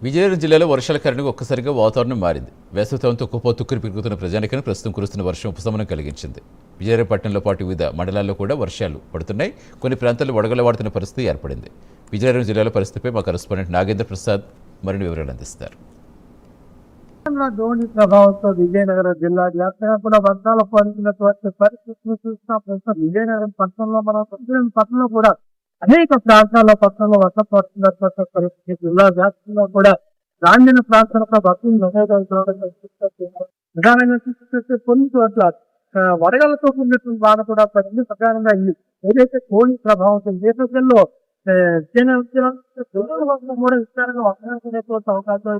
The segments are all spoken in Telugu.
విజయనగరం జిల్లాలో వర్షాల కారణంగా ఒక్కసారిగా వాతావరణం మారింది. వేసవితో కుప్పొత్తుక్కుని పెరుగుతున్న ప్రజానికను ప్రస్తుతం కురుస్తున్న వర్షం ఉపశమనం కలిగించింది. విజయనగరం పట్టణంలో పాటు వివిధ మండలాల్లో కూడా వర్షాలు పడుతున్నాయి. కొన్ని ప్రాంతాల్లో వడగళ్లవాడుతున్న పరిస్థితి ఏర్పడింది. విజయనగరం జిల్లాలో పరిస్థితిపై మా కరెస్పాండెంట్ నాగేంద్ర ప్రసాద్ మరిన్ని వివరాలు అందిస్తారు. ధోని ప్రభావంతో విజయనగరం జిల్లా వ్యాప్తంగా కూడా వర్షాలు పడుతున్నటువంటి పరిస్థితులు చూసిన ప్రస్తుతం విజయనగరం పట్టణంలో కూడా అనేక ప్రాంతాల్లో పట్టణంలో వర్షం పడుతున్నటువంటి పరిస్థితి. జిల్లా వ్యాప్తంగా కూడా గ్రామీణ ప్రాంతాలకు వర్షం ప్రధానంగా చూస్తే కొన్ని చోట్ల వడగలతో కూడినటువంటి వాన కూడా పడింది. ప్రధానంగా ఏదైతే ధోని ప్రభావంతో నేపథ్యంలో కూడా విస్తారంగా వర్షాలు అవకాశాలు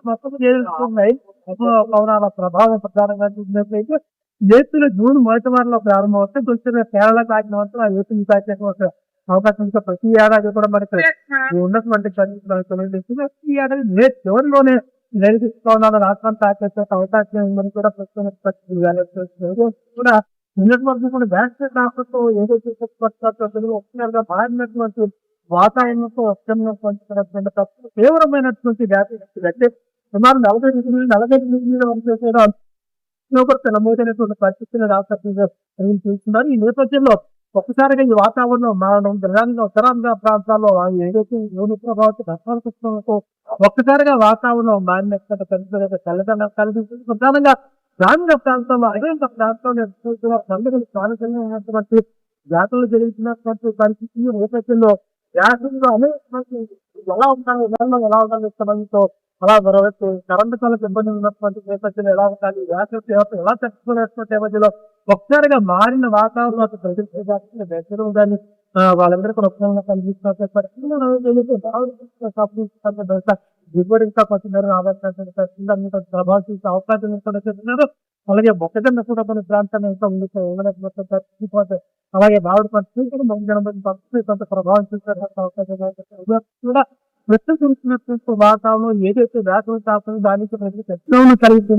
మొత్తం చేరుతున్నాయి. పవనాల ప్రభావం ప్రధానంగా చూసినట్లయితే ఏపీలో జూన్ మొదటి వారంలో ప్రారంభమవుతే వచ్చిన కేరళ తాకిన మాత్రం ఏపీ తాకిన అవకాశం ఇంకా ప్రతి ఏడాది కూడా మనకి ఉన్నటువంటి పరిస్థితులు ఈ ఏడాది మే చివరిలోనే నిర్వహిస్తున్న రాష్ట్రం తాకే అవకాశం ఉందని కూడా ప్రస్తుతం కూడా నిన్నటి వరకు కూడా వ్యాక్సిన్ రాష్ట్రంతో ఏదైతే ఒక్కసారిగా మారినటువంటి వాతావరణంతో వస్తున్నటువంటి తీవ్రమైనటువంటి వ్యాధి అంటే సుమారు 40 వరకు నమోదైనటువంటి పరిస్థితులు రాష్ట్రం చూస్తున్నారు. ఈ నేపథ్యంలో ఒక్కసారిగా ఈ వాతావరణం మారడం ప్రధానంగా ఉత్తరాంధ్ర ప్రాంతాల్లో ఏదైతే యోని ప్రభావిత ఒక్కసారిగా వాతావరణం మారినటువంటి పరిస్థితులు చల్లదనం కలిగిస్తుంది. ప్రధానంగా గ్రామీణ ప్రాంతాల్లో అనేక ప్రాంతాల్లో పండుగలు స్థానికంగా జాతరలు జరుగుతున్నటువంటి పరిస్థితి నేపథ్యంలో వ్యాసంలో అనేక ఎలా ఉంటారు ఎలా ఉండాలి ఇష్టంతో అలా మరొకటి కరెంటు కాలకు ఇబ్బంది ఉన్నటువంటి నేపథ్యంలో ఎలా ఉండాలి వ్యాసం ఎలా తెచ్చుకునేటువంటి నేపథ్యంలో ఒక్కసారిగా మారిన వాతావరణం ప్రజలు కానీ వాళ్ళందరూ కూడా ఉపయోగంగా కనిపిస్తున్న దిగుబడి ఇంకా కొంచెం రావాల్సిన ప్రభావం చూసే అవకాశం చెప్తున్నారు. అలాగే మొక్కజొన్న కూడా కొన్ని ప్రాంతాన్ని ఇంకా ఉంది. అలాగే మామిడి పంట మొక్కజొన్న కొంత ప్రభావం చూసే అవకాశం కూడా ప్రస్తుతం చూసినటువంటి వాతావరణం ఏదైతే వేసవి తాపం దానికి ప్రజలు కలిగి